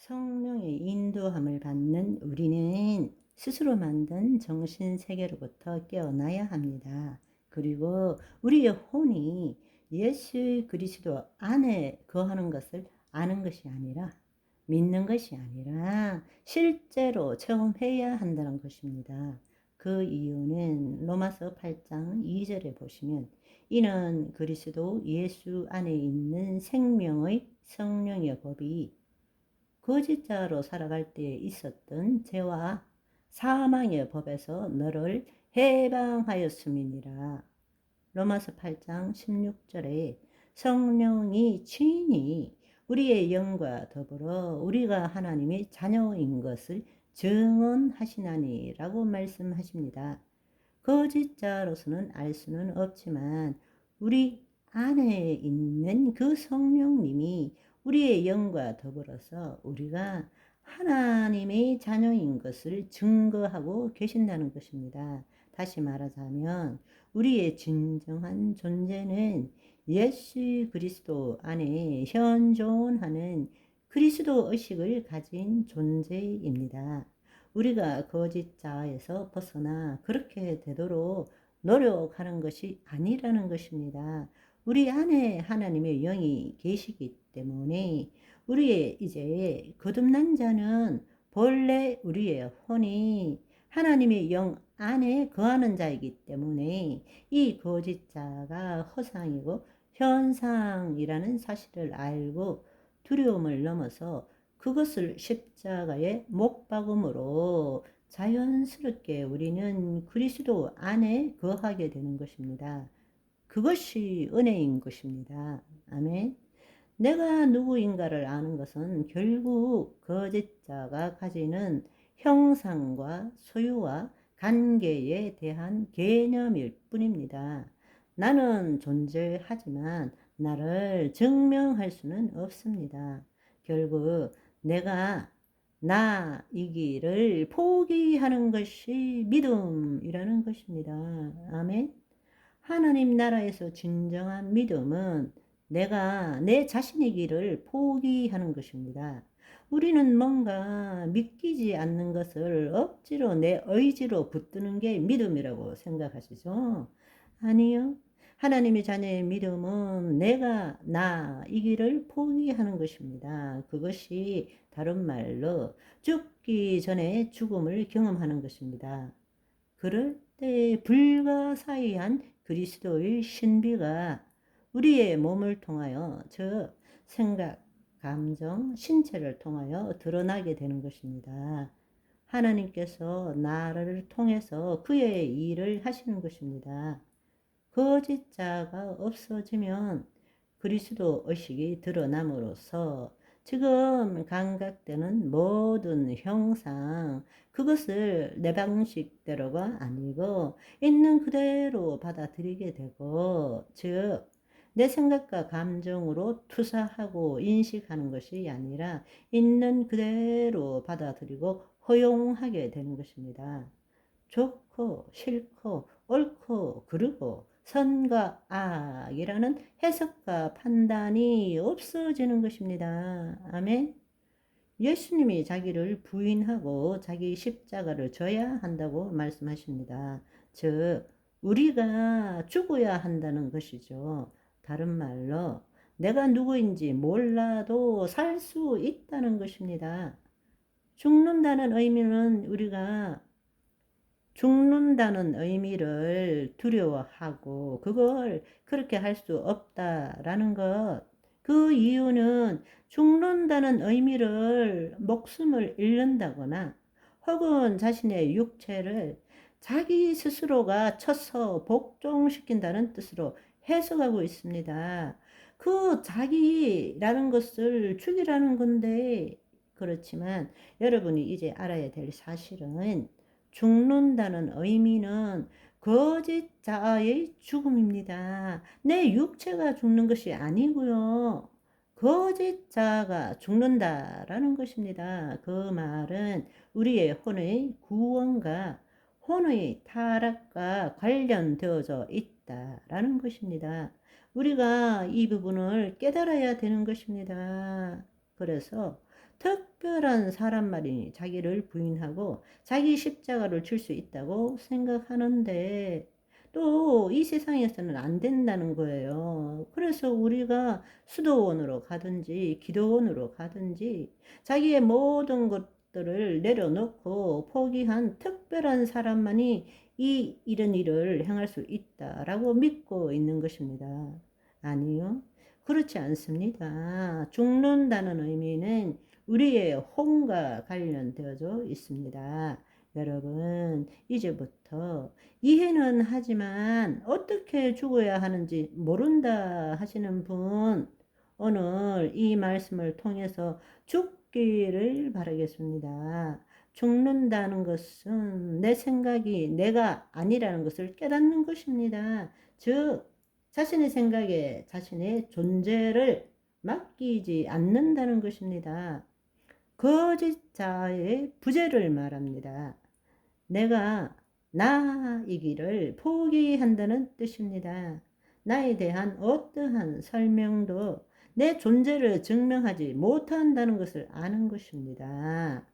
성령의 인도함을 받는 우리는 스스로 만든 정신세계로부터 깨어나야 합니다. 그리고 우리의 혼이 예수 그리스도 안에 거하는 것을 아는 것이 아니라, 믿는 것이 아니라 실제로 체험해야 한다는 것입니다. 그 이유는 로마서 8장 2절에 보시면, 이는 그리스도 예수 안에 있는 생명의 성령의 법이 거짓자로 살아갈 때에 있었던 죄와 사망의 법에서 너를 해방하였음이니라. 로마서 8장 16절에 성령이 친히 우리의 영과 더불어 우리가 하나님의 자녀인 것을 증언하시나니라고 말씀하십니다. 거짓자로서는 알 수는 없지만 우리 안에 있는 그 성령님이 우리의 영과 더불어서 우리가 하나님의 자녀인 것을 증거하고 계신다는 것입니다. 다시 말하자면 우리의 진정한 존재는 예수 그리스도 안에 현존하는 그리스도 의식을 가진 존재입니다. 우리가 거짓자에서 벗어나 그렇게 되도록 노력하는 것이 아니라는 것입니다. 우리 안에 하나님의 영이 계시기 때문에 우리의 이제 거듭난 자는 본래 우리의 혼이 하나님의 영 안에 거하는 자이기 때문에 이 거짓자가 허상이고 현상이라는 사실을 알고 두려움을 넘어서 그것을 십자가에 못 박음으로 자연스럽게 우리는 그리스도 안에 거하게 되는 것입니다. 그것이 은혜인 것입니다. 아멘. 내가 누구인가를 아는 것은 결국 거짓자가 가지는 형상과 소유와 관계에 대한 개념일 뿐입니다. 나는 존재하지만 나를 증명할 수는 없습니다. 결국 내가 나이기를 포기하는 것이 믿음이라는 것입니다. 아멘. 하나님 나라에서 진정한 믿음은 내가 내 자신이기를 포기하는 것입니다. 우리는 뭔가 믿기지 않는 것을 억지로 내 의지로 붙드는 게 믿음이라고 생각하시죠? 아니요. 하나님의 자녀의 믿음은 내가 나이기를 포기하는 것입니다. 그것이 다른 말로 죽기 전에 죽음을 경험하는 것입니다. 그럴 때 불가사의한 그리스도의 신비가 우리의 몸을 통하여, 즉 생각, 감정, 신체를 통하여 드러나게 되는 것입니다. 하나님께서 나를 통해서 그의 일을 하시는 것입니다. 거짓자가 없어지면 그리스도 의식이 드러남으로써 지금 감각되는 모든 형상, 그것을 내 방식대로가 아니고 있는 그대로 받아들이게 되고, 즉 내 생각과 감정으로 투사하고 인식하는 것이 아니라 있는 그대로 받아들이고 허용하게 되는 것입니다. 좋고 싫고 옳고 그르고 선과 악이라는 해석과 판단이 없어지는 것입니다. 아멘. 예수님이 자기를 부인하고 자기 십자가를 져야 한다고 말씀하십니다. 즉 우리가 죽어야 한다는 것이죠. 다른 말로 내가 누구인지 몰라도 살 수 있다는 것입니다. 죽는다는 의미는 우리가 죽는다는 의미를 두려워하고 그걸 그렇게 할 수 없다라는 것. 그 이유는 죽는다는 의미를 목숨을 잃는다거나 혹은 자신의 육체를 자기 스스로가 쳐서 복종시킨다는 뜻으로 해석하고 있습니다. 그 자기라는 것을 죽이라는 건데, 그렇지만 여러분이 이제 알아야 될 사실은 죽는다는 의미는 거짓자의 죽음입니다. 내 육체가 죽는 것이 아니고요. 거짓자가 죽는다라는 것입니다. 그 말은 우리의 혼의 구원과 혼의 타락과 관련되어져 있다라는 것입니다. 우리가 이 부분을 깨달아야 되는 것입니다. 그래서 특별한 사람만이 자기를 부인하고 자기 십자가를 줄 수 있다고 생각하는데 또 이 세상에서는 안 된다는 거예요. 그래서 우리가 수도원으로 가든지 기도원으로 가든지 자기의 모든 것들을 내려놓고 포기한 특별한 사람만이 이런 일을 행할 수 있다라고 믿고 있는 것입니다. 아니요. 그렇지 않습니다. 죽는다는 의미는 우리의 혼과 관련되어져 있습니다. 여러분, 이제부터 이해는 하지만 어떻게 죽어야 하는지 모른다 하시는 분, 오늘 이 말씀을 통해서 죽기를 바라겠습니다. 죽는다는 것은 내 생각이 내가 아니라는 것을 깨닫는 것입니다. 즉, 자신의 생각에 자신의 존재를 맡기지 않는다는 것입니다. 거짓자의 부재를 말합니다. 내가 나이기를 포기한다는 뜻입니다. 나에 대한 어떠한 설명도 내 존재를 증명하지 못한다는 것을 아는 것입니다.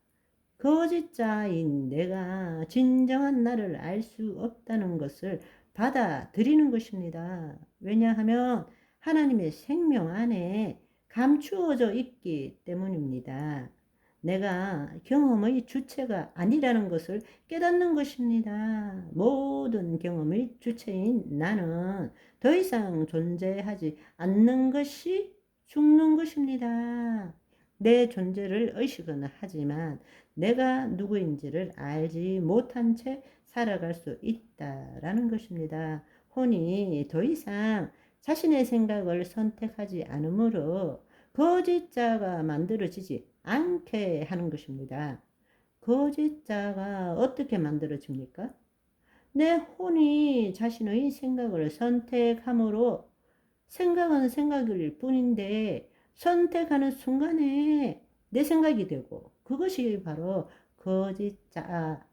거짓자인 내가 진정한 나를 알 수 없다는 것을 받아들이는 것입니다. 왜냐하면 하나님의 생명 안에 감추어져 있기 때문입니다. 내가 경험의 주체가 아니라는 것을 깨닫는 것입니다. 모든 경험의 주체인 나는 더 이상 존재하지 않는 것이 죽는 것입니다. 내 존재를 의식은 하지만 내가 누구인지를 알지 못한 채 살아갈 수 있다라는 것입니다. 혼이 더 이상 자신의 생각을 선택하지 않으므로 거짓자가 만들어지지 않게 하는 것입니다. 거짓자가 어떻게 만들어집니까? 내 혼이 자신의 생각을 선택함으로 생각은 생각일 뿐인데 선택하는 순간에 내 생각이 되고 그것이 바로 거짓자,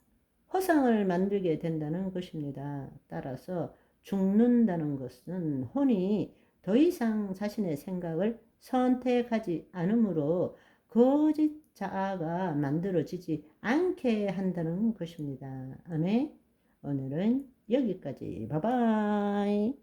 허상을 만들게 된다는 것입니다. 따라서 죽는다는 것은 혼이 더 이상 자신의 생각을 선택하지 않으므로 거짓자가 만들어지지 않게 한다는 것입니다. 아멘. 오늘은 여기까지. 바이바이.